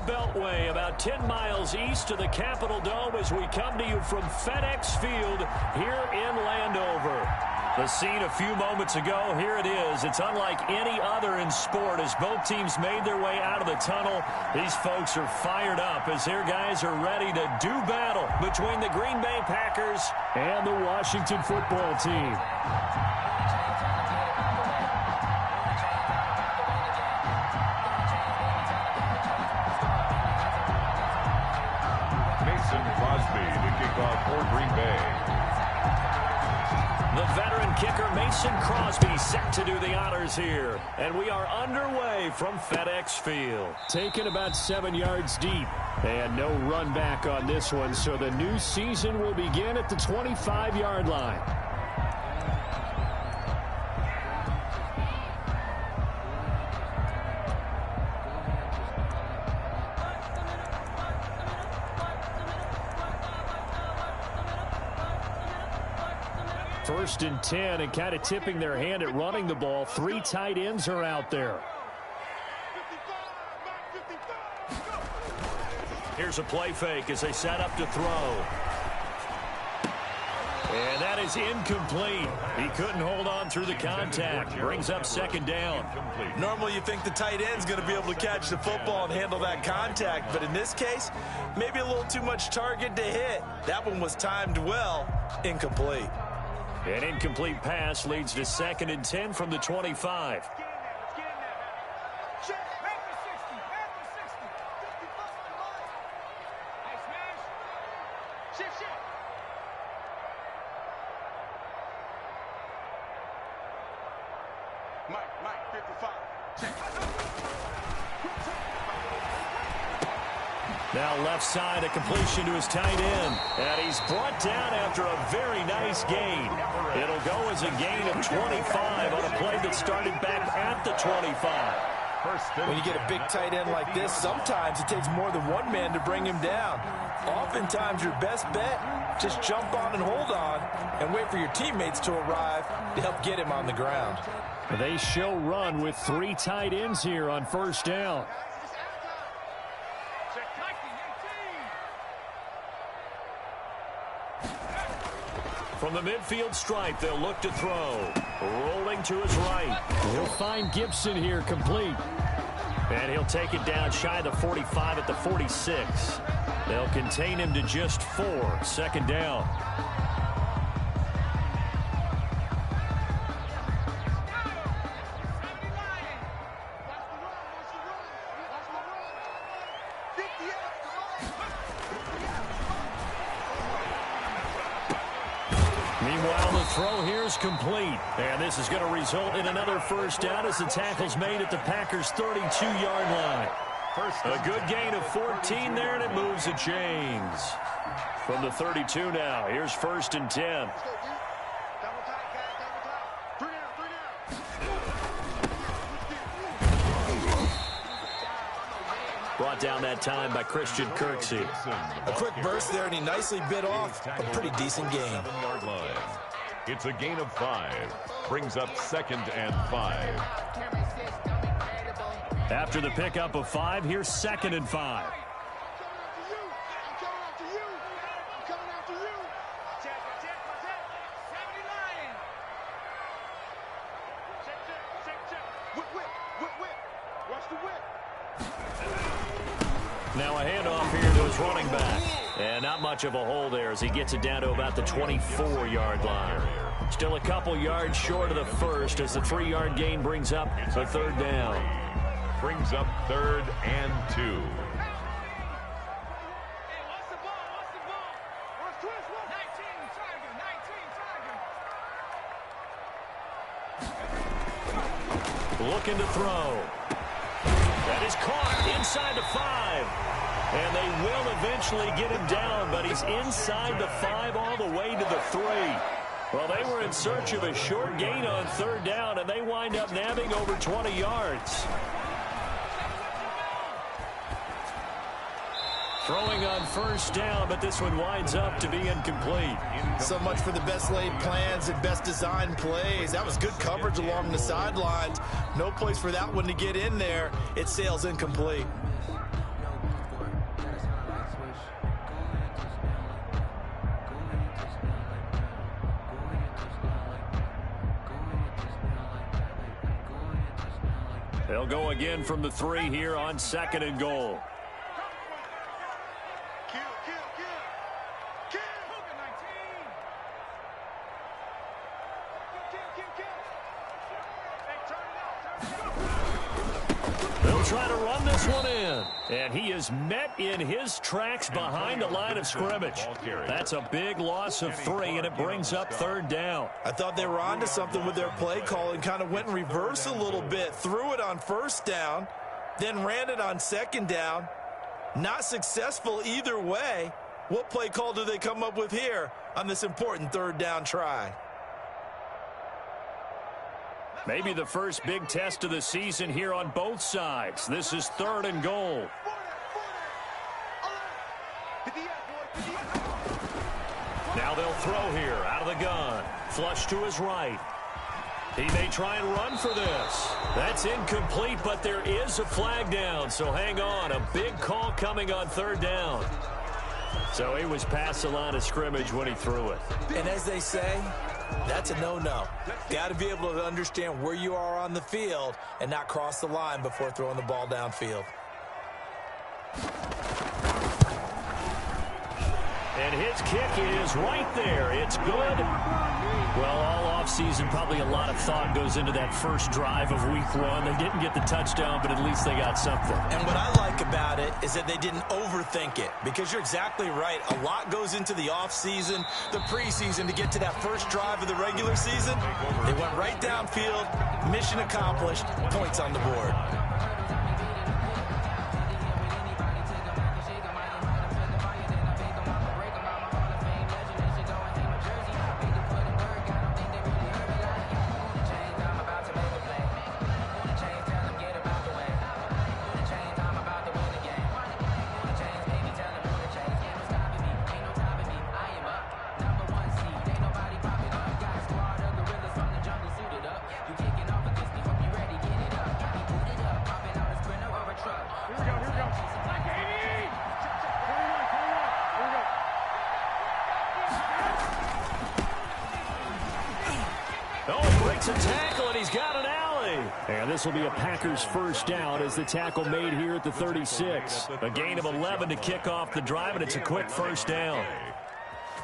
Beltway, about 10 miles east of the Capitol Dome as we come to you from FedEx Field here in Landover. The scene a few moments ago, here it is. It's unlike any other in sport as both teams made their way out of the tunnel. These folks are fired up as their guys are ready to do battle between the Green Bay Packers and the Washington football team. Crosby to kick off for Green Bay. The veteran kicker Mason Crosby set to do the honors here. And we are underway from FedEx Field. Taken about 7 yards deep. And no run back on this one, so the new season will begin at the 25-yard line. First and 10, and kind of tipping their hand at running the ball. 3 tight ends are out there. Here's a play fake as they set up to throw. And that is incomplete. He couldn't hold on through the contact. Brings up second down. Normally you think the tight end's going to be able to catch the football and handle that contact, but in this case, maybe a little too much target to hit. That one was timed well. Incomplete. An incomplete pass leads to second and 10 from the 25. Now left side, a completion to his tight end. And he's brought down after a very nice gain. It'll go as a gain of 25 on a play that started back at the 25. When you get a big tight end like this, sometimes it takes more than one man to bring him down. Oftentimes your best bet, just jump on and hold on and wait for your teammates to arrive to help get him on the ground. They show run with 3 tight ends here on first down. From the midfield stripe, they'll look to throw. Rolling to his right. He'll find Gibson here, complete. And he'll take it down shy of the 45 at the 46. They'll contain him to just 4. Second down. Meanwhile, the throw here is complete. And this is going to result in another first down as the tackle's made at the Packers' 32-yard line. A good gain of 14 there, and it moves the chains. From the 32 now, here's first and 10. Brought down that time by Christian Kirksey. A quick burst there, and he nicely bit off a pretty decent gain. It's a gain of 5. Brings up second and 5. After the pickup of 5, here's second and 5. Now a handoff here to his running back. And not much of a hole there as he gets it down to about the 24-yard line. Still a couple yards short of the first as the 3-yard gain brings up a third down. Brings up third and 2. Looking to throw. That is caught inside the 5. And they will eventually get him down, but he's inside the 5 all the way to the 3. Well, they were in search of a short gain on third down, and they wind up nabbing over 20 yards. Throwing on first down, but this one winds up to be incomplete. So much for the best laid plans and best designed plays. That was good coverage along the sidelines. No place for that one to get in there. It sails incomplete. They'll go again from the 3 here on 2nd and goal. They'll try to run this one in. And he is met in his tracks behind the line of scrimmage. That's a big loss of 3, and it brings up 3rd down. I thought they were onto something with their play call and kind of went in reverse a little bit. Threw it on 1st down, then ran it on 2nd down. Not successful either way. What play call do they come up with here on this important 3rd down try? Maybe the first big test of the season here on both sides. This is 3rd and goal. Now they'll throw here out of the gun. Flush to his right. He may try and run for this. That's incomplete, but there is a flag down, so hang on. A big call coming on 3rd down. So he was past the line of scrimmage when he threw it. And as they say, that's a no-no. Got to be able to understand where you are on the field and not cross the line before throwing the ball downfield. And his kick is right there. It's good. Well, all offseason, probably a lot of thought goes into that first drive of week 1. They didn't get the touchdown, but at least they got something. And what I like about it is that they didn't overthink it, because you're exactly right. A lot goes into the offseason, the preseason, to get to that first drive of the regular season. They went right downfield, mission accomplished, points on the board. A tackle, and he's got an alley. And this will be a Packers first down as the tackle made here at the 36. A gain of 11 to kick off the drive, and it's a quick first down.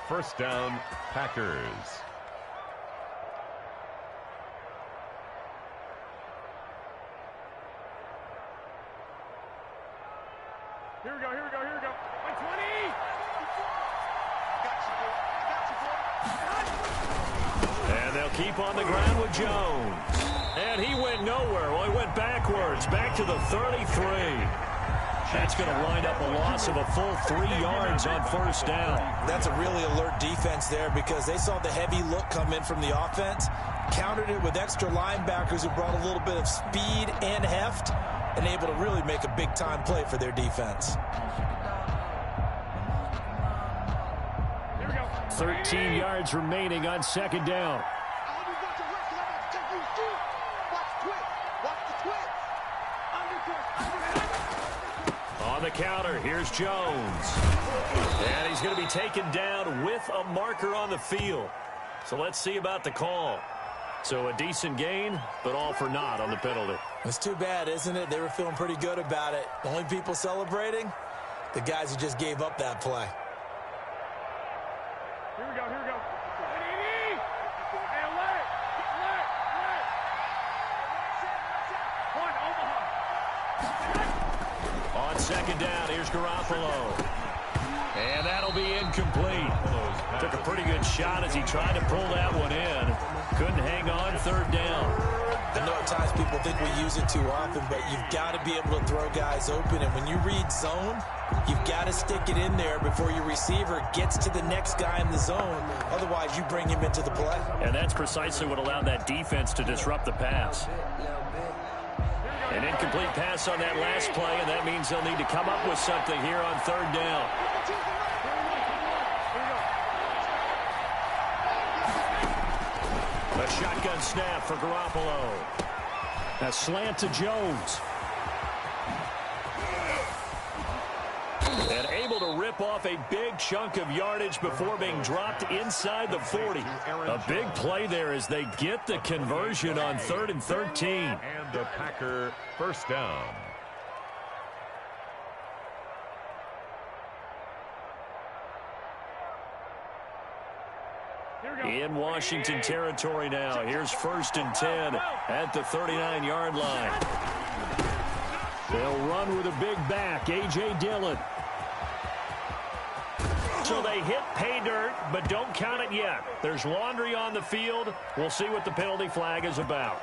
First down, Packers. Here we go. Like 20. And they'll keep on the ground with Jones. And he went nowhere. Well, he went backwards, back to the 33. That's going to wind up a loss of a full 3 yards on first down. That's a really alert defense there, because they saw the heavy look come in from the offense, countered it with extra linebackers who brought a little bit of speed and heft, and able to really make a big-time play for their defense. 13 yards remaining on second down. On the counter, here's Jones. And he's going to be taken down with a marker on the field. So let's see about the call. So a decent gain, but all for naught on the penalty. It's too bad, isn't it? They were feeling pretty good about it. The only people celebrating, the guys who just gave up that play. Here we go. On second down, here's Garoppolo. And that'll be incomplete. Took a pretty good shot as he tried to pull that one in. Couldn't hang on, third down. I know at times people think we use it too often, but you've got to be able to throw guys open. And when you read zone, you've got to stick it in there before your receiver gets to the next guy in the zone. Otherwise, you bring him into the play. And that's precisely what allowed that defense to disrupt the pass. An incomplete pass on that last play, and that means they'll need to come up with something here on third down. A shotgun snap for Garoppolo. A slant to Jones. And able to rip chip off a big chunk of yardage before being dropped inside the 40. A big play there as they get the conversion on 3rd and 13. And the Packer first down. In Washington territory now. Here's 1st and 10 at the 39-yard line. They'll run with a big back, A.J. Dillon. So they hit pay dirt, but don't count it yet. There's laundry on the field. We'll see what the penalty flag is about.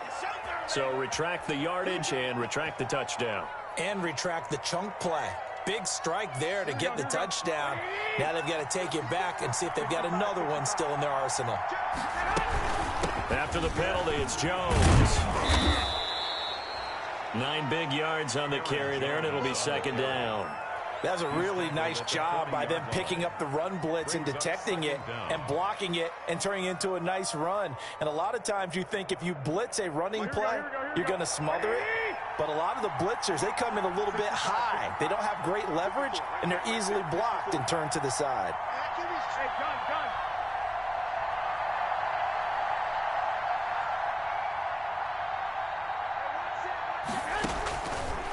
So retract the yardage and retract the touchdown. And retract the chunk play. Big strike there to get the touchdown. Now they've got to take it back and see if they've got another one still in their arsenal. After the penalty, it's Jones. 9 big yards on the carry there, and it'll be 2nd down. That was a really nice job by them picking up the run blitz and detecting it and blocking it and turning it into a nice run. And a lot of times you think if you blitz a running play, you're going to smother it. But a lot of the blitzers, they come in a little bit high. They don't have great leverage, and they're easily blocked and turned to the side.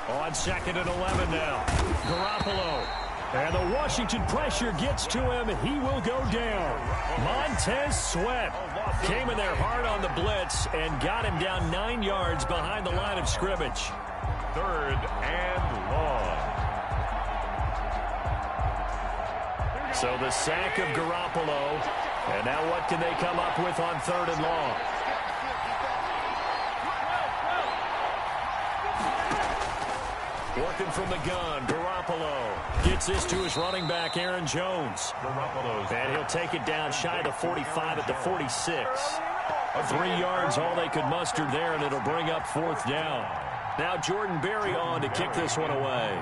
On 2nd and 11 now. Garoppolo. And the Washington pressure gets to him. He will go down. Montez Sweat came in there hard on the blitz and got him down 9 yards behind the line of scrimmage. 3rd and long. So the sack of Garoppolo. And now what can they come up with on 3rd and long? Working from the gun, Garoppolo gets this to his running back, Aaron Jones. And he'll take it down shy of the 45 at the 46. 3 yards, all they could muster there, and it'll bring up 4th down. Now Jordan Berry on to kick this one away.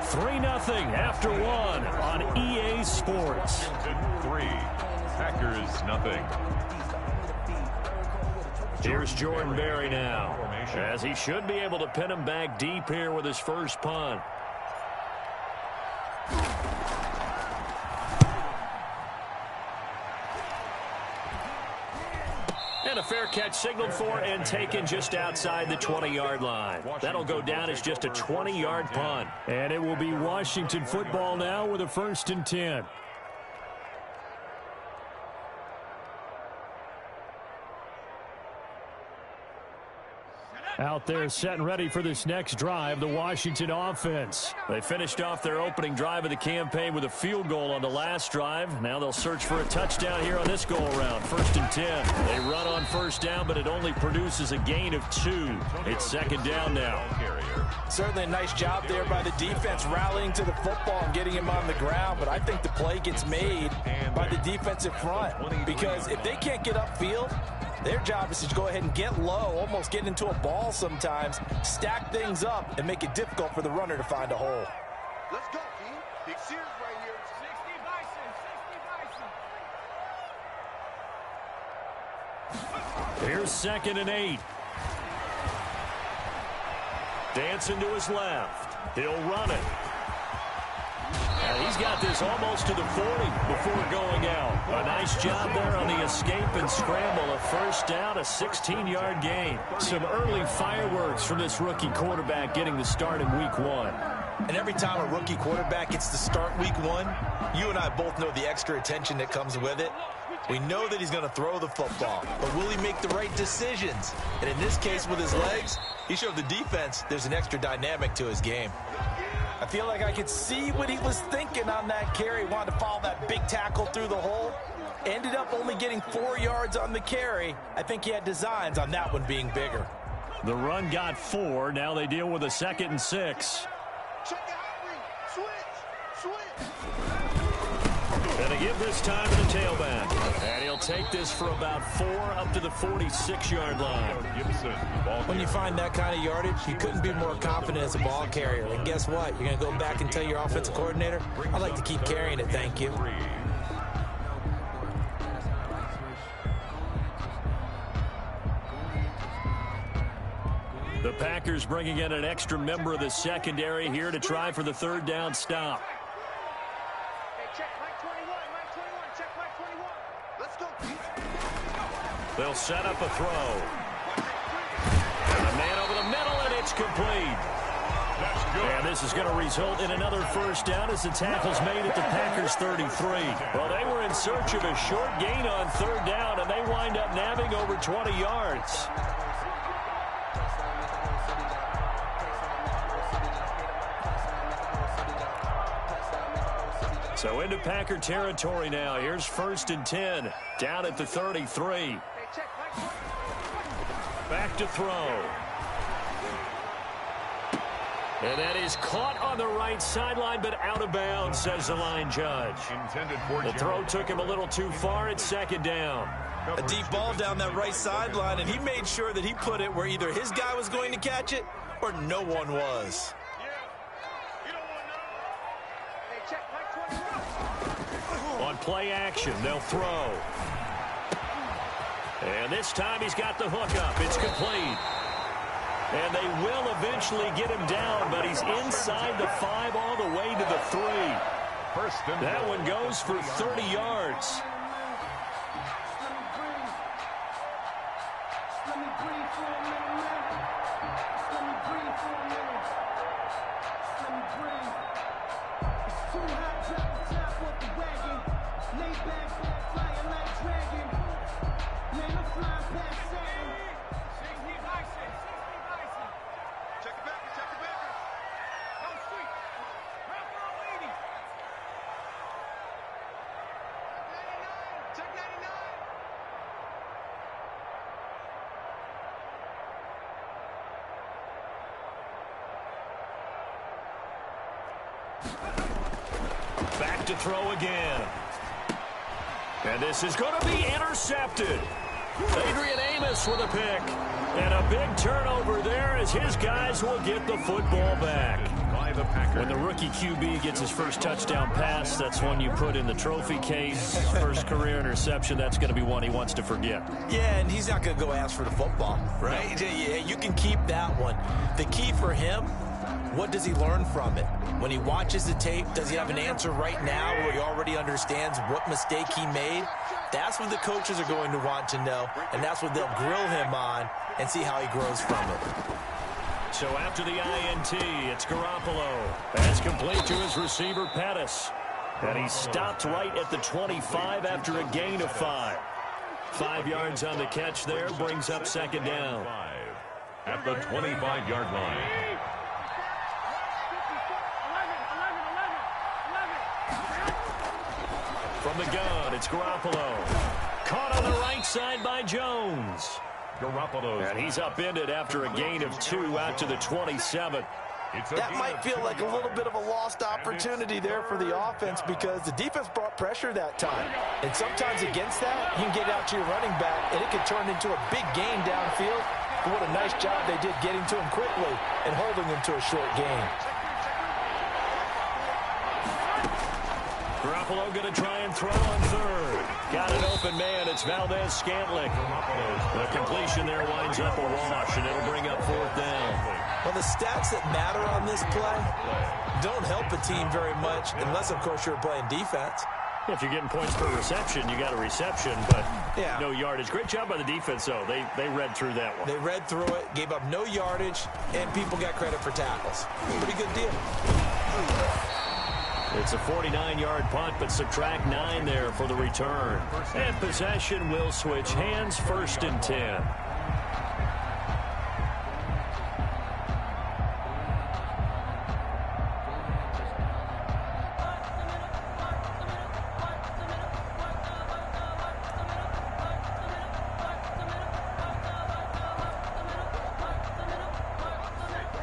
3-0 after 1 on EA Sports. 3, Packers nothing. Here's Jordan Berry now, as he should be able to pin him back deep here with his first punt. And a fair catch signaled for and taken just outside the 20-yard line. That'll go down as just a 20-yard punt. And it will be Washington football now with a 1st and 10. Out there set and ready for this next drive, the Washington offense. They finished off their opening drive of the campaign with a field goal on the last drive. Now they'll search for a touchdown here on this go-around. 1st and 10. They run on 1st down, but it only produces a gain of 2. It's 2nd down now. Certainly a nice job there by the defense rallying to the football and getting him on the ground, but I think the play gets made by the defensive front because if they can't get upfield, their job is to go ahead and get low, almost get into a ball sometimes, stack things up, and make it difficult for the runner to find a hole. Let's go, team. Big Sears right here. 60 Bison. Here's 2nd and 8. Dancing to his left. He'll run it. And he's got this almost to the 40 before going out. A nice job there on the escape and scramble. A 1st down, a 16-yard gain. Some early fireworks from this rookie quarterback getting the start in week 1. And every time a rookie quarterback gets to start week 1, you and I both know the extra attention that comes with it. We know that he's going to throw the football, but will he make the right decisions? And in this case with his legs, he showed the defense there's an extra dynamic to his game. I feel like I could see what he was thinking on that carry. Wanted to follow that big tackle through the hole. Ended up only getting 4 yards on the carry. I think he had designs on that one being bigger. The run got 4. Now they deal with a 2nd and 6. Check it out. Switch. And they give this time to the tailback. And he'll take this for about 4 up to the 46-yard line. When you find that kind of yardage, you couldn't be more confident as a ball carrier. And guess what? You're going to go back and tell your offensive coordinator, I'd like to keep carrying it, thank you. The Packers bringing in an extra member of the secondary here to try for the third down stop. Check Mike 21, Mike 21, check Mike 21. Let's go, Pete. They'll set up a throw. And a man over the middle, and it's complete. That's good. And this is going to result in another first down as the tackle's made at the Packers' 33. Well, they were in search of a short gain on third down, and they wind up nabbing over 20 yards. So into Packer territory now. Here's 1st and 10, down at the 33. Back to throw. And that is caught on the right sideline, but out of bounds, says the line judge. Intended for The throw took him a little too far. It's 2nd down. A deep ball down that right sideline, and he made sure that he put it where either his guy was going to catch it or no one was. On play action, they'll throw. And this time he's got the hook up. It's complete. And they will eventually get him down, but he's inside the 5 all the way to the 3. That one goes for 30 yards. Back to throw again. And this is going to be intercepted. Adrian Amos with a pick. And a big turnover there as his guys will get the football back. When the rookie QB gets his first touchdown pass, that's one you put in the trophy case. First career interception, that's going to be one he wants to forget. Yeah, and he's not going to go ask for the football, right? No. Yeah, you can keep that one. The key for him, what does he learn from it? When he watches the tape, does he have an answer right now where he already understands what mistake he made? That's what the coaches are going to want to know, and that's what they'll grill him on and see how he grows from it. So after the INT, it's Garoppolo. Pass complete to his receiver, Pettis. And he stopped right at the 25 after a gain of 5. 5 yards on the catch there, brings up 2nd down. At the 25-yard line. From the gun, it's Garoppolo. Caught on the right side by Jones. And he's upended after a gain of 2 out to the 27. That might feel like a little bit of a lost opportunity there for the offense because the defense brought pressure that time. And sometimes against that, you can get out to your running back, and it could turn into a big gain downfield. But what a nice job they did getting to him quickly and holding him to a short gain. Garoppolo going to try and throw on 3rd. Got an open man. It's Valdez-Scantling. The completion there winds up a wash, and it'll bring up 4th down. Well, the stats that matter on this play don't help a team very much unless, of course, you're playing defense. If you're getting points per reception, you got a reception, but no yardage. Great job by the defense, though. They read through that one. They read through it, gave up no yardage, and people got credit for tackles. Pretty good deal. It's a 49-yard punt, but subtract 9 there for the return. And possession will switch hands, 1st and 10.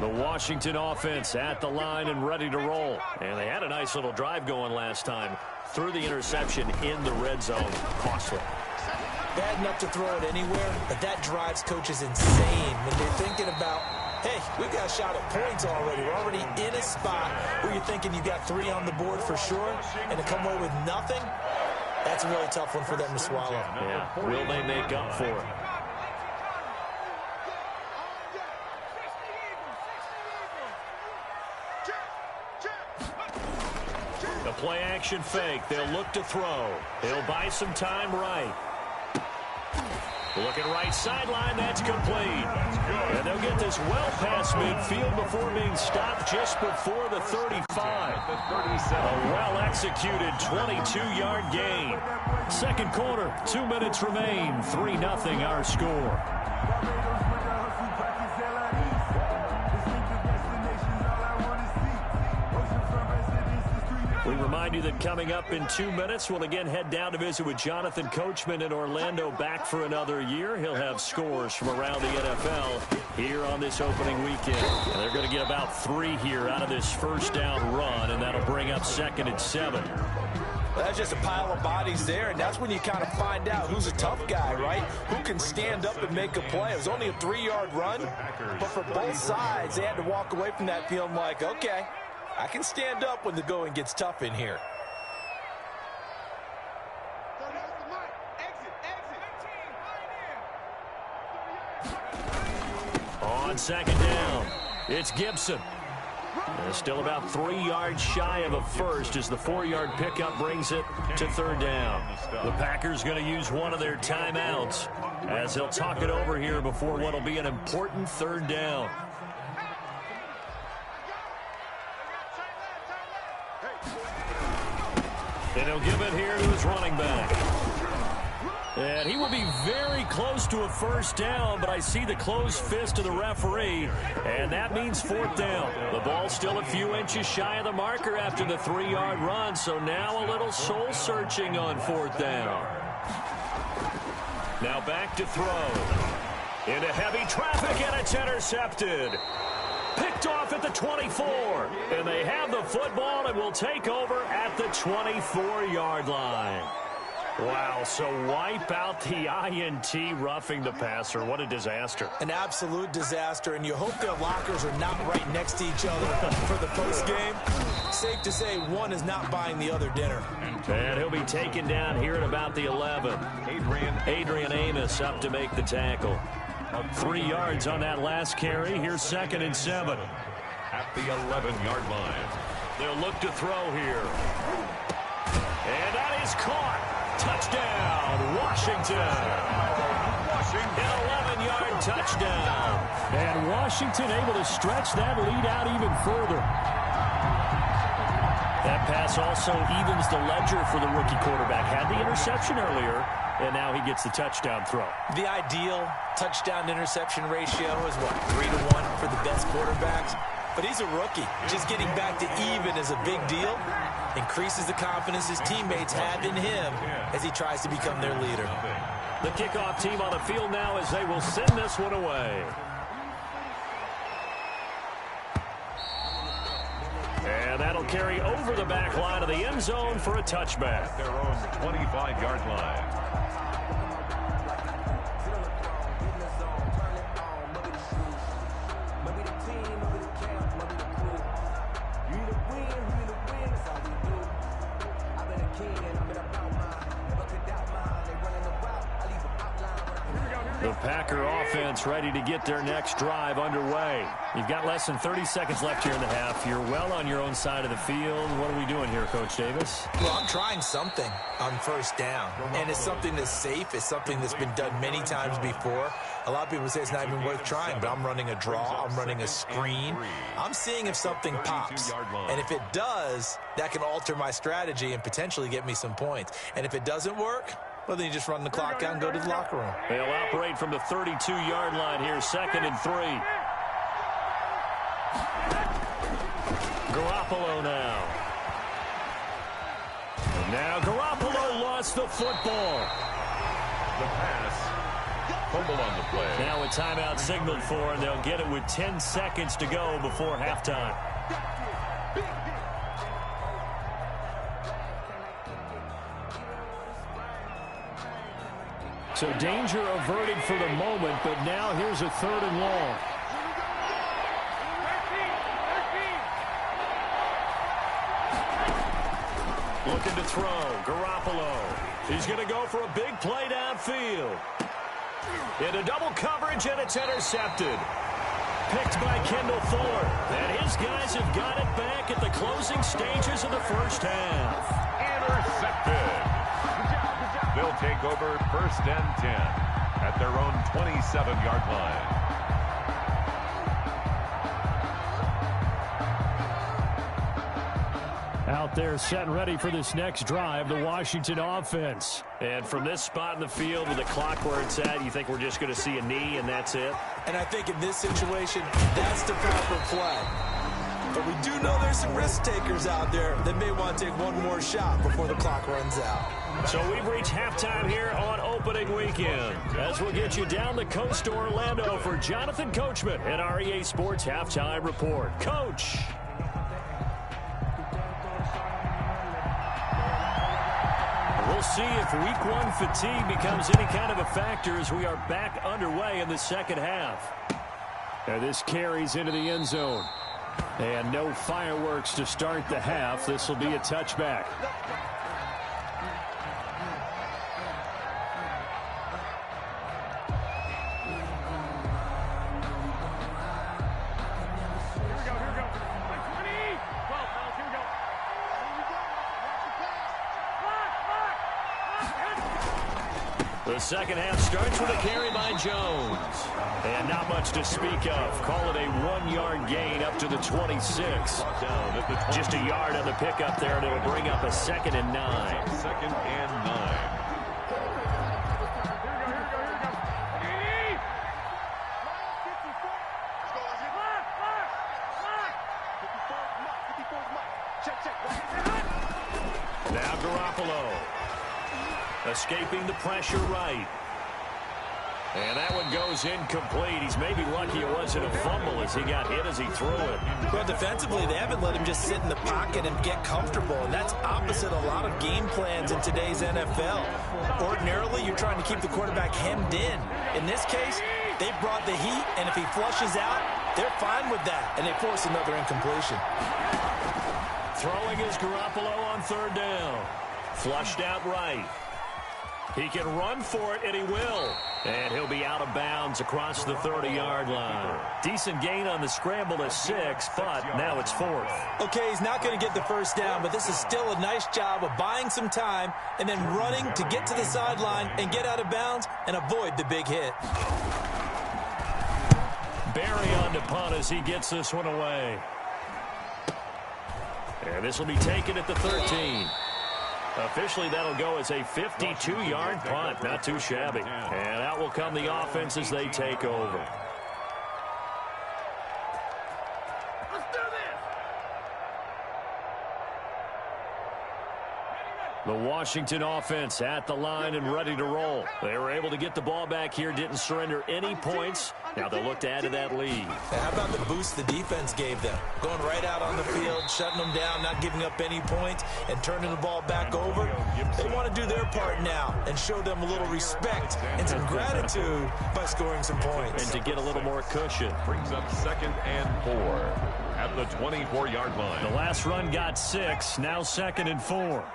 The Washington offense at the line and ready to roll. And they had a nice little drive going last time. Threw the interception in the red zone. Costly. Bad enough to throw it anywhere, but that drives coaches insane when they're thinking about, hey, we've got a shot at points already. We're already in a spot where you're thinking you got 3 on the board for sure, and to come away with nothing, that's a really tough one for them to swallow. Yeah. Will they make up for it? play action fake. They'll look to throw. He'll buy some time right. Looking right sideline, that's complete. And they'll get this well past midfield before being stopped just before the 35. A well-executed 22-yard gain. Second quarter, 2 minutes remain. 3-0 our score. We remind you that coming up in 2 minutes, we'll again head down to visit with Jonathan Coachman in Orlando, back for another year. He'll have scores from around the NFL here on this opening weekend. And they're going to get about 3 here out of this first down run, and that'll bring up 2nd and 7. That's just a pile of bodies there, and that's when you kind of find out who's a tough guy, right? Who can stand up and make a play. It was only a 3-yard run, but for both sides, they had to walk away from that feeling like, okay, I can stand up when the going gets tough in here. On 2nd down, it's Gibson. Still about 3 yards shy of a first as the 4-yard pickup brings it to 3rd down. The Packers going to use one of their timeouts as they'll talk it over here before what will be an important 3rd down. And he'll give it here to his running back. And he will be very close to a first down, but I see the closed fist of the referee, and that means 4th down. The ball's still a few inches shy of the marker after the 3-yard run, so now a little soul-searching on 4th down. Now back to throw. Into heavy traffic, and it's intercepted. Picked off at the 24, and they have the football and will take over at the 24-yard line. Wow, so wipe out the INT, roughing the passer. What a disaster. An absolute disaster, and you hope their lockers are not right next to each other for the postgame. Safe to say one is not buying the other dinner. And he'll be taken down here at about the 11. Adrian Amos up to make the tackle. 3 yards on that last carry. Here's 2nd and 7. At the 11-yard line. They'll look to throw here. And that is caught. Touchdown, Washington. An 11-yard touchdown. And Washington able to stretch that lead out even further. That pass also evens the ledger for the rookie quarterback. Had the interception earlier, and now he gets the touchdown throw. The ideal touchdown-interception ratio is, what, 3-to-1 for the best quarterbacks? But he's a rookie. Just getting back to even is a big deal. Increases the confidence his teammates have in him as he tries to become their leader. The kickoff team on the field now as they will send this one away. And that'll carry over the back line of the end zone for a touchback. Their own 25-yard line. The Packer offense ready to get their next drive underway. You've got less than 30 seconds left here in the half. You're well on your own side of the field. What are we doing here, Coach Davis? Well, I'm trying something on 1st down, and it's something that's safe. It's something that's been done many times before. A lot of people say it's not even worth trying, but I'm running a draw. I'm running a screen. I'm seeing if something pops, and if it does, that can alter my strategy and potentially get me some points. And if it doesn't work, well, then you just run the clock out and go to the locker room. They'll operate from the 32-yard line here, 2nd and 3. Garoppolo now. And now Garoppolo lost the football. The pass. Fumble on the play. Now a timeout signaled for, and they'll get it with 10 seconds to go before halftime. So danger averted for the moment, but now here's a 3rd and long. Looking to throw, Garoppolo. He's going to go for a big play downfield. Into double coverage, and it's intercepted. picked by Kendall Thorne. And his guys have got it back at the closing stages of the first half. Intercepted. They'll take over 1st and 10 at their own 27-yard line. Out there set and ready for this next drive, the Washington offense. And from this spot in the field with the clock where it's at, you think we're just going to see a knee and that's it? And I think in this situation, that's the proper play. But we do know there's some risk takers out there that may want to take one more shot before the clock runs out. So we've reached halftime here on opening weekend. As we'll get you down the coast to Orlando for Jonathan Coachman at our EA Sports Halftime Report. Coach. We'll see if week one fatigue becomes any kind of a factor as we are back underway in the second half. And this carries into the end zone. And no fireworks to start the half. This will be a touchback. The second half starts with a carry by Jones. And not much to speak of. Call it a 1-yard gain up to the 26. Just a yard on the pickup there, and it'll bring up a 2nd and 9. 2nd and 9. Now Garoppolo. Escaping the pressure right. And that one goes incomplete. He's maybe lucky it wasn't a fumble as he got hit as he threw it. Well, defensively, they haven't let him just sit in the pocket and get comfortable. And that's opposite a lot of game plans in today's NFL. Ordinarily, you're trying to keep the quarterback hemmed in. In this case, they brought the heat, and if he flushes out, they're fine with that. And they force another incompletion. Throwing is Garoppolo on 3rd down. Flushed out right. He can run for it, and he will. And he'll be out of bounds across the 30-yard line. Decent gain on the scramble to 6, but now it's 4th. Okay, he's not going to get the first down, but this is still a nice job of buying some time and then running to get to the sideline and get out of bounds and avoid the big hit. Barry on to punt as he gets this one away. And this will be taken at the 13. Officially, that'll go as a 52-yard punt. Not too shabby. And out will come the offense as they take over. Let's do this. The Washington offense at the line and ready to roll. They were able to get the ball back here, didn't surrender any points. Now they'll look to add to that lead. How about the boost the defense gave them? Going right out on the field, shutting them down, not giving up any points, and turning the ball back over. They want to do their part now and show them a little respect and some gratitude by scoring some points. And to get a little more cushion. Brings up 2nd and 4 at the 24-yard line. The last run got 6, now 2nd and 4.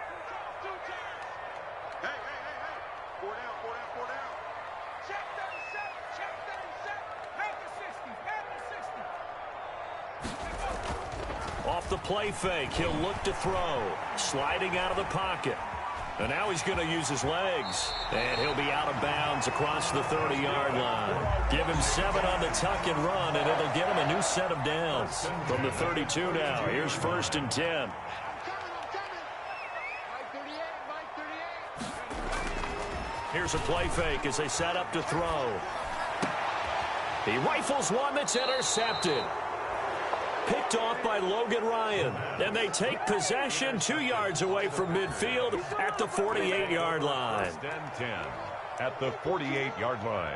The play fake. He'll look to throw. Sliding out of the pocket. And now he's going to use his legs. And he'll be out of bounds across the 30-yard line. Give him 7 on the tuck and run, and it'll get him a new set of downs. From the 32 now, here's 1st and 10. Here's a play fake as they set up to throw. He rifles one that's intercepted. Picked off by Logan Ryan. And they take possession 2 yards away from midfield at the 48-yard line. 1st and 10 at the 48-yard line.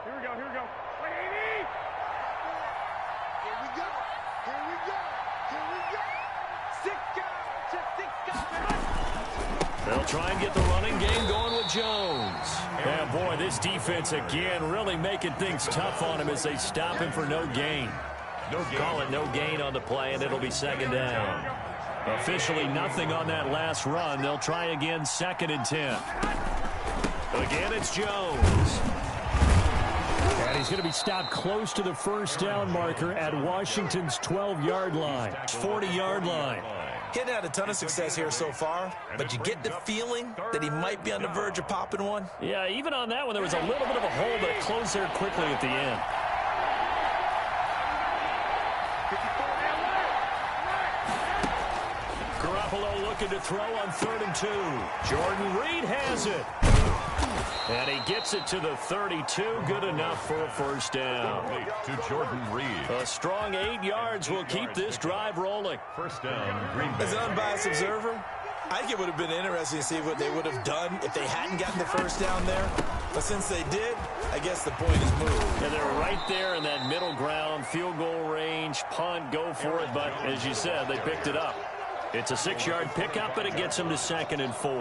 Here we go. Here we go. Wait, Here we go. Here we go. Here we go. They'll try and get the running game going with Jones. And boy, this defense again really making things tough on him as they stop him for no gain. Call it no gain on the play, and it'll be 2nd down. Officially nothing on that last run. They'll try again, 2nd and 10. Again, it's Jones. And he's going to be stopped close to the first down marker at Washington's 12-yard line. 40-yard line. He hadn't had a ton of success here so far, but you get the feeling that he might be on the verge of popping one. Yeah, even on that one, there was a little bit of a hole, but it closed there quickly at the end. Garoppolo looking to throw on 3rd and 2. Jordan Reed has it. And he gets it to the 32. Good enough for a first down. To Jordan Reed. A strong 8 yards will keep this drive rolling. First down, Green Bay. As an unbiased observer, I think it would have been interesting to see what they would have done if they hadn't gotten the first down there. But since they did, I guess the point is moved. And they're right there in that middle ground, field goal range, punt, go for it. But as you said, they picked it up. It's a 6-yard pickup, and it gets them to 2nd and 4.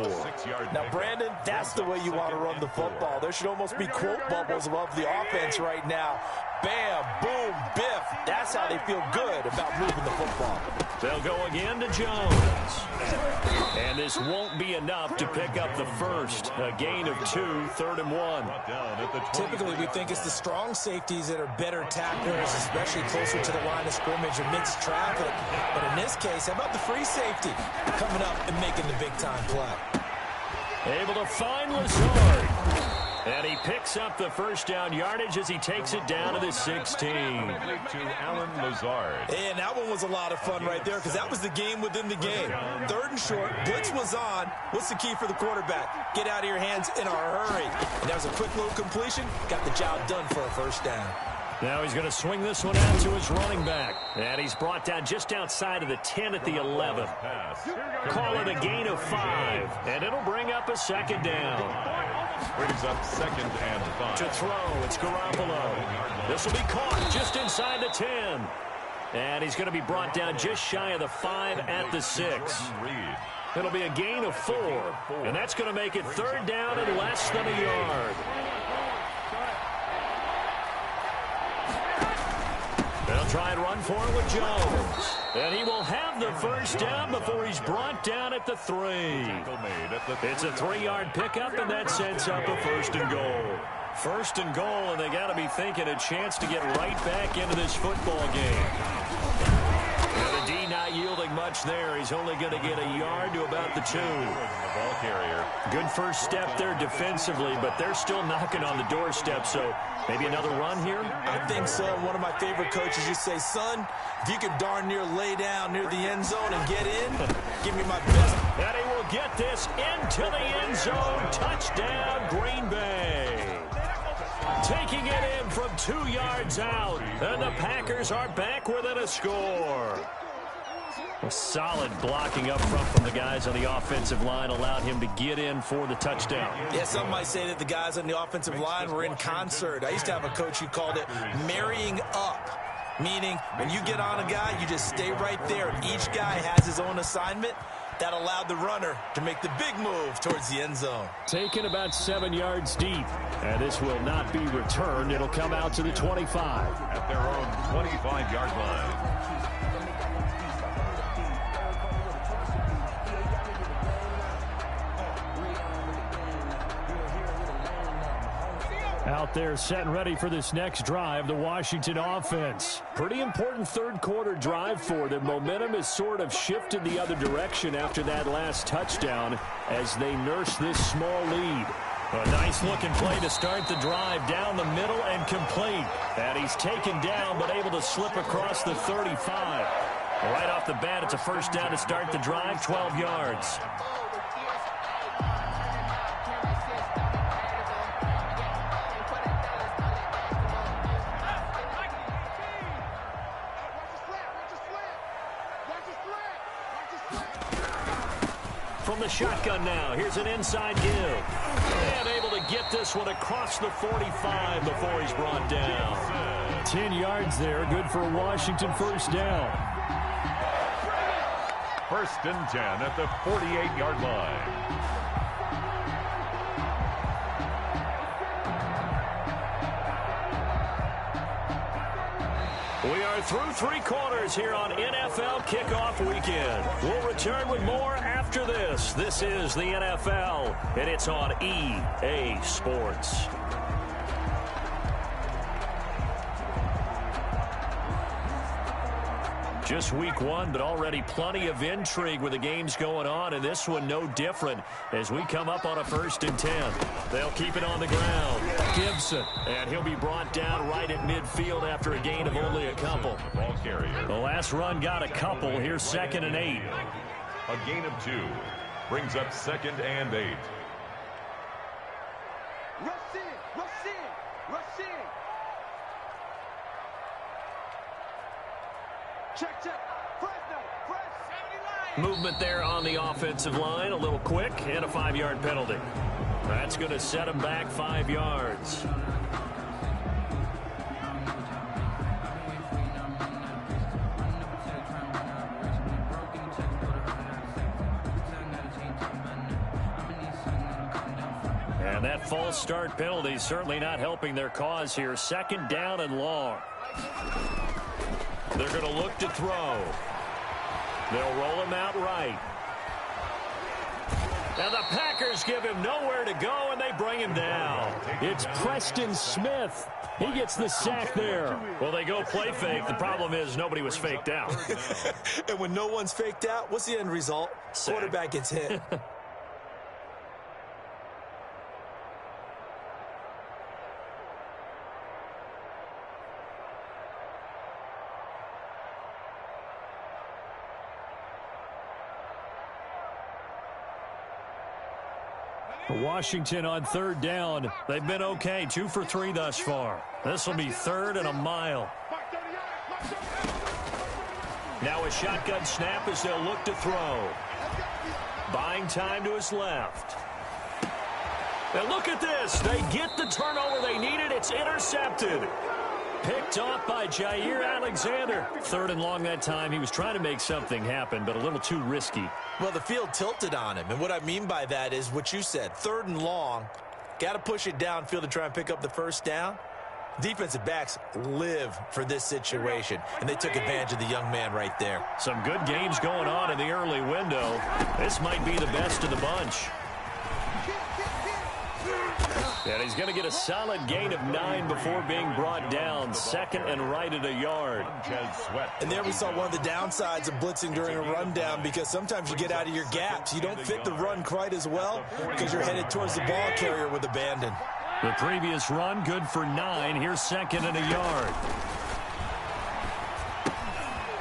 Now, Brandon, that's the way you want to run the football. There should almost be quote bubbles above the offense right now. Bam, boom, biff. That's how they feel good about moving the football. They'll go again to Jones. And this won't be enough to pick up the first. A gain of 2, 3rd and 1. Typically, we think it's the strong safeties that are better tacklers, especially closer to the line of scrimmage amidst traffic. But in this case, how about the free safety coming up and making the big-time play? Able to find Lazard. And he picks up the first down yardage as he takes it down to the 16. To Alan Lazard. And that one was a lot of fun right there because that was the game within the game. 3rd and short, blitz was on. What's the key for the quarterback? Get out of your hands in a hurry. And that was a quick little completion. Got the job done for a first down. Now he's going to swing this one out to his running back. And he's brought down just outside of the 10 at the 11. Call it a gain of 5. And it'll bring up a 2nd down. Brings up 2nd and 5. To throw, it's Garoppolo. This will be caught just inside the 10. And he's going to be brought down just shy of the 5 at the 6. It'll be a gain of 4. And that's going to make it 3rd down and less than a yard. They'll try and run for it with Jones. And he will have the first down before he's brought down at the 3. It's a 3-yard pickup, and that sets up a 1st and goal. 1st and goal, and they got to be thinking a chance to get right back into this football game. And the D not yielding much there. He's only going to get a yard to about the 2. Ball carrier. Good first step there defensively, but they're still knocking on the doorstep, so maybe another run here? I think so. One of my favorite coaches used to say, son, if you can darn near lay down near the end zone and get in, give me my best. And he will get this into the end zone. Touchdown, Green Bay. Taking it in from 2 yards out, and the Packers are back within a score. A solid blocking up front from the guys on the offensive line allowed him to get in for the touchdown. Yeah, some might say that the guys on the offensive line were in concert. I used to have a coach who called it marrying up, meaning when you get on a guy, you just stay right there. And each guy has his own assignment. That allowed the runner to make the big move towards the end zone. Taken about 7 yards deep. And this will not be returned. It'll come out to the 25. At their own 25-yard line. Out there set and ready for this next drive, the Washington offense. Pretty important third-quarter drive for them. Momentum has sort of shifted the other direction after that last touchdown as they nurse this small lead. A nice-looking play to start the drive down the middle and complete. And he's taken down but able to slip across the 35. Right off the bat, it's a first down to start the drive, 12 yards. From the shotgun now, here's an inside give. And able to get this one across the 45 before he's brought down. 10 yards there, good for a Washington first down. 1st and 10 at the 48-yard line. We are through 3 quarters here on NFL Kickoff Weekend. We'll return with more after this. This is the NFL, and it's on EA Sports. Just week 1, but already plenty of intrigue with the games going on, and this one no different as we come up on a 1st and 10. They'll keep it on the ground. Gibson, and he'll be brought down right at midfield after a gain of only a couple. Ball carrier. The last run got a couple. Here's 2nd and 8. A gain of 2 brings up 2nd and 8. Rush in, rush in, rush in. Check, Fresno, Movement there on the offensive line, a little quick, and a 5-yard penalty. That's going to set him back 5 yards. And that false start penalty certainly not helping their cause here. 2nd down and long. They're going to look to throw. They'll roll him out right. Now the Packers give him nowhere to go, and they bring him down. It's Preston Smith. He gets the sack there. Well, they go play fake. The problem is nobody was faked out. And when no one's faked out, what's the end result? Sack. Quarterback gets hit. Washington on 3rd down. They've been okay, 2 for 3 thus far. This will be 3rd and a mile. Now a shotgun snap as they'll look to throw. Buying time to his left. And look at this. They get the turnover they needed. It's intercepted. Picked off by Jair Alexander. 3rd and long that time. He was trying to make something happen, but a little too risky. Well, the field tilted on him, and what I mean by that is what you said, 3rd and long. Got to push it downfield to try and pick up the 1st down. Defensive backs live for this situation, and they took advantage of the young man right there. Some good games going on in the early window. This might be the best of the bunch. And he's going to get a solid gain of 9 before being brought down. 2nd and right at a yard. And there we saw one of the downsides of blitzing during a rundown, because sometimes you get out of your gaps. You don't fit the run quite as well because you're headed towards the ball carrier with abandon. The previous run good for 9. Here's 2nd and a yard.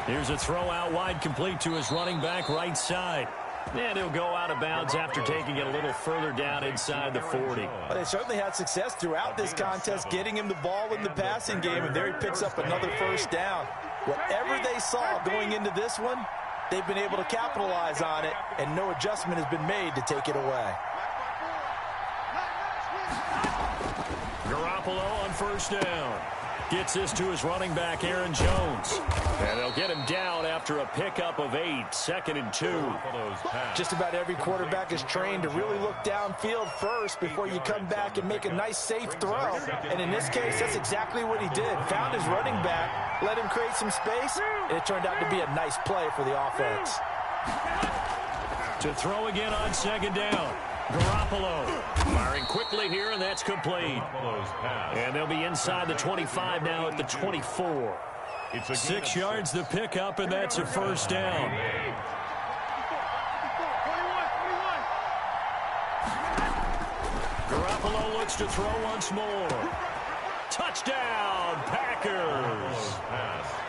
Here's a throw out wide, complete to his running back right side. And he'll go out of bounds after taking it a little further down inside the 40. Well, they certainly had success throughout this contest getting him the ball in the passing game, and there he picks up another 1st down. Whatever they saw going into this one, they've been able to capitalize on it, and no adjustment has been made to take it away. Garoppolo on 1st down. Gets this to his running back, Aaron Jones. And they'll get him down after a pickup of 8, 2nd and 2. Just about every quarterback is trained to really look downfield first before you come back and make a nice, safe throw. And in this case, that's exactly what he did. Found his running back, let him create some space, and it turned out to be a nice play for the offense. To throw again on 2nd down. Garoppolo firing quickly here, and that's complete. And they'll be inside the 25 now at the 24. 6 yards the pickup, and that's a 1st down. Garoppolo looks to throw once more. Touchdown, Packers.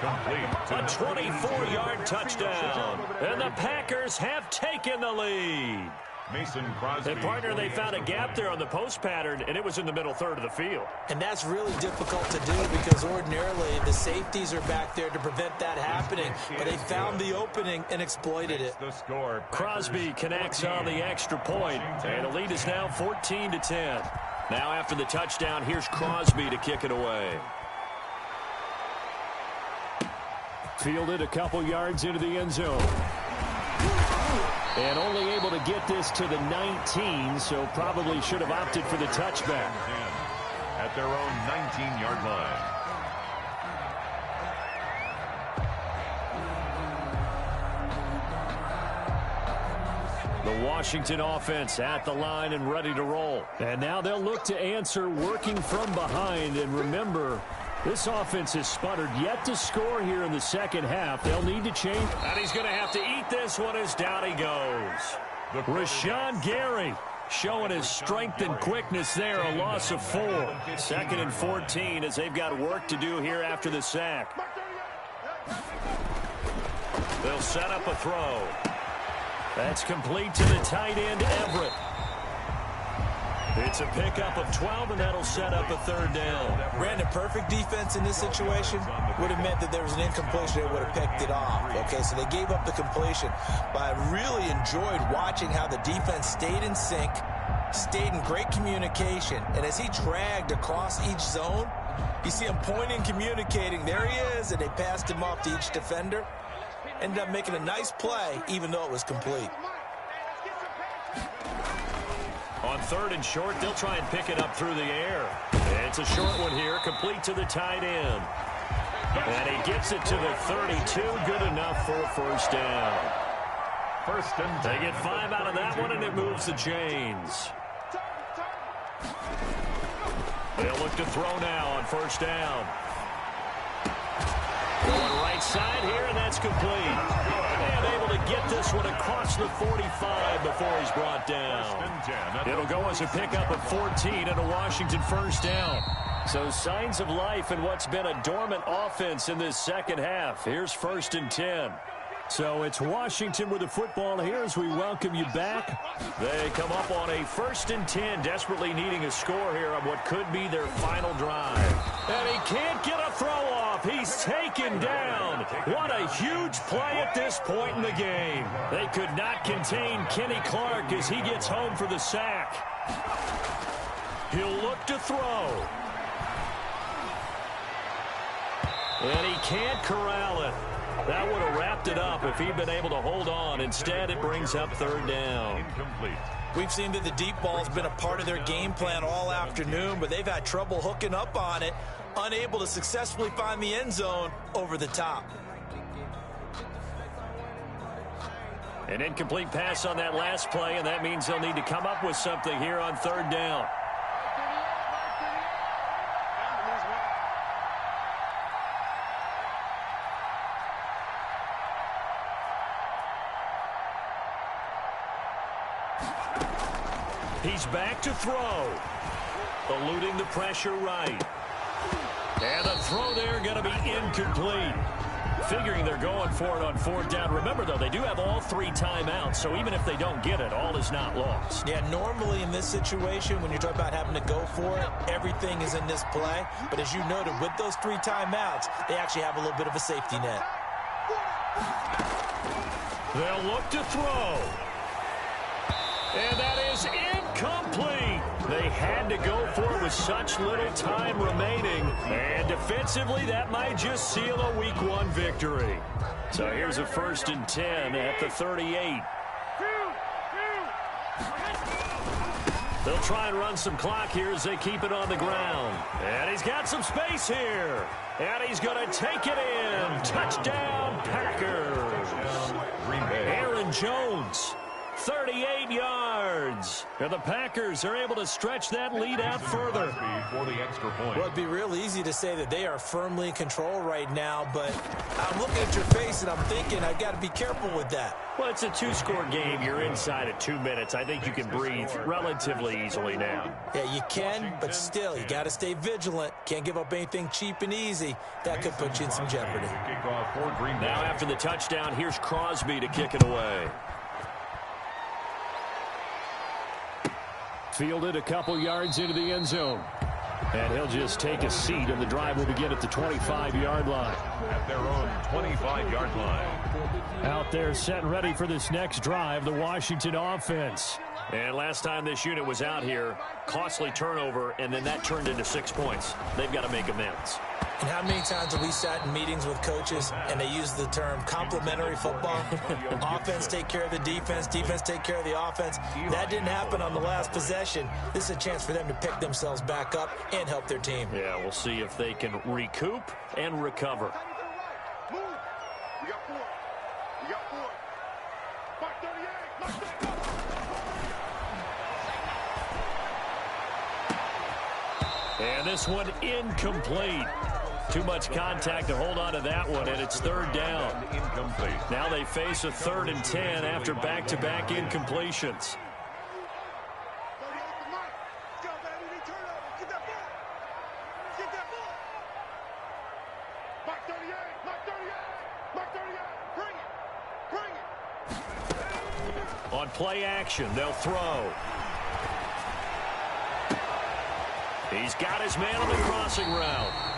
A 24-yard touchdown. And the Packers have taken the lead. Mason Crosby. And partner, they found a gap there on the post pattern, and it was in the middle 3rd of the field. And that's really difficult to do because ordinarily the safeties are back there to prevent that happening. But they found the opening and exploited it. The score. Crosby connects on the extra point, and the lead is now 14-10. Now after the touchdown, here's Crosby to kick it away. Fielded a couple yards into the end zone. And only able to get this to the 19, so probably should have opted for the touchback. At their own 19-yard line. The Washington offense at the line and ready to roll. And now they'll look to answer working from behind. And remember, this offense has sputtered yet to score here in the second half. They'll need to change. And he's going to have to eat this one as down he goes. Rashawn Gary showing his strength and quickness there, a loss of 4. 2nd and 14 as they've got work to do here after the sack. They'll set up a throw. That's complete to the tight end, Everett. It's a pickup of 12, and that'll set up a 3rd down. Brandon, perfect defense in this situation would have meant that there was an incompletion. They would have picked it off. Okay, so they gave up the completion. But I really enjoyed watching how the defense stayed in sync, stayed in great communication. And as he dragged across each zone, you see him pointing, communicating. There he is, and they passed him off to each defender. Ended up making a nice play, even though it was complete. On 3rd and short, they'll try and pick it up through the air. It's a short one here, complete to the tight end. And he gets it to the 32, good enough for a 1st down. 1st and 10. They get 5 out of that one, and it moves the chains. They'll look to throw now on 1st down. Going right side here, and that's complete. And able to get this one across the 45 before he's brought down. It'll go as a pickup of 14 and a Washington 1st down. So signs of life in what's been a dormant offense in this second half. Here's 1st and 10. So it's Washington with the football here as we welcome you back. They come up on a 1st and 10, desperately needing a score here on what could be their final drive. And he can't get a throw off. He's taken down. What a huge play at this point in the game. They could not contain Kenny Clark as he gets home for the sack. He'll look to throw. And he can't corral it. That would have wrapped it up if he'd been able to hold on. Instead, it brings up 3rd down. Incomplete. We've seen that the deep ball's been a part of their game plan all afternoon, but they've had trouble hooking up on it, unable to successfully find the end zone over the top. An incomplete pass on that last play, and that means they'll need to come up with something here on 3rd down. He's back to throw. Eluding the pressure right. And the throw there going to be incomplete. Figuring they're going for it on 4th down. Remember, though, they do have all 3 timeouts, so even if they don't get it, all is not lost. Yeah, normally in this situation, when you're talking about having to go for it, everything is in this play. But as you noted, with those 3 timeouts, they actually have a little bit of a safety net. They'll look to throw. And that is incomplete. They had to go for it with such little time remaining. And defensively, that might just seal a Week 1 victory. So here's a 1st and 10 at the 38. They'll try and run some clock here as they keep it on the ground. And he's got some space here. And he's going to take it in. Touchdown, Packers. Aaron Jones. 38 yards. And the Packers are able to stretch that lead out further. For the extra point. Well, it'd be real easy to say that they are firmly in control right now, but I'm looking at your face and I'm thinking I've got to be careful with that. Well, it's a 2-score game. You're inside at 2 minutes. I think you can breathe relatively easily now. Yeah, you can, but still, you got to stay vigilant. Can't give up anything cheap and easy. That could put you in some jeopardy. Now after the touchdown, here's Crosby to kick it away. Fielded a couple yards into the end zone. And he'll just take a seat, and the drive will begin at the 25-yard line. At their own 25-yard line. Out there set and ready for this next drive, the Washington offense. And last time this unit was out here, costly turnover, and then that turned into 6 points. They've got to make amends. And how many times have we sat in meetings with coaches and they use the term complementary football? Offense take care of the defense, defense take care of the offense. That didn't happen on the last possession. This is a chance for them to pick themselves back up and help their team. Yeah, we'll see if they can recoup and recover. Move. We got 4. We got 4. Mark 38. Mark 38. And this one incomplete. Too much contact to hold on to that one, and it's third down. Incomplete. Now they face a 3rd and 10 after back-to-back incompletions. On play action, they'll throw. He's got his man on the crossing route.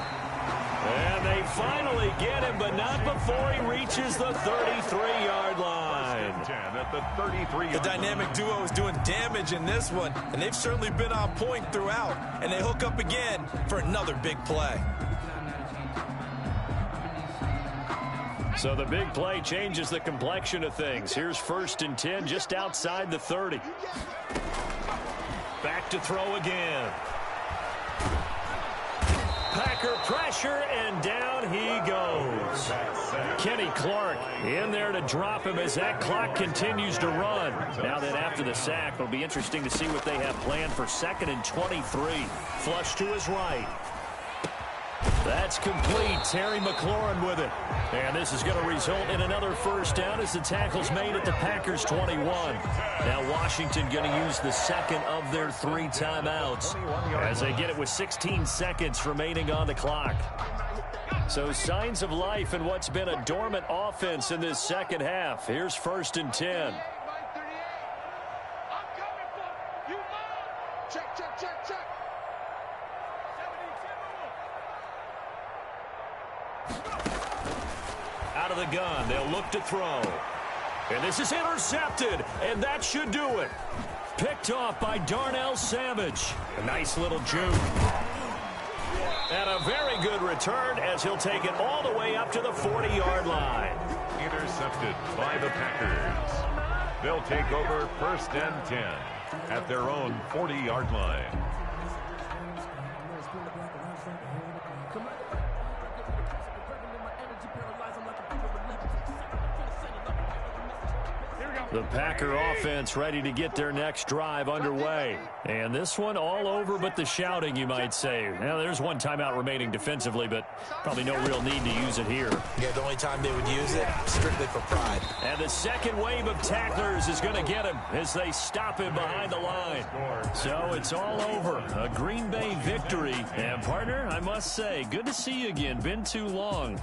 And they finally get him, but not before he reaches the 33-yard line. At the 33-yard The dynamic duo is doing damage in this one, and they've certainly been on point throughout. And they hook up again for another big play. So the big play changes the complexion of things. Here's 1st and 10 just outside the 30. Back to throw again. Packer pressure, and down he goes. Kenny Clark in there to drop him as that clock continues to run. Now that after the sack, it'll be interesting to see what they have planned for 2nd and 23. Flush to his right. That's complete. Terry McLaurin with it. And this is going to result in another 1st down as the tackle's made at the Packers' 21. Now Washington going to use the 2nd of their 3 timeouts as they get it with 16 seconds remaining on the clock. So signs of life in what's been a dormant offense in this second half. Here's 1st and 10. Out of the gun, they'll look to throw. And this is intercepted, and that should do it. Picked off by Darnell Savage. A nice little juke. And a very good return as he'll take it all the way up to the 40-yard line. Intercepted by the Packers. They'll take over 1st and 10 at their own 40-yard line. The Packer offense ready to get their next drive underway. And this one all over but the shouting, you might say. Now, there's one timeout remaining defensively, but probably no real need to use it here. Yeah, the only time they would use it, strictly for pride. And the second wave of tacklers is going to get him as they stop him behind the line. So it's all over. A Green Bay victory. And, partner, I must say, good to see you again. Been too long.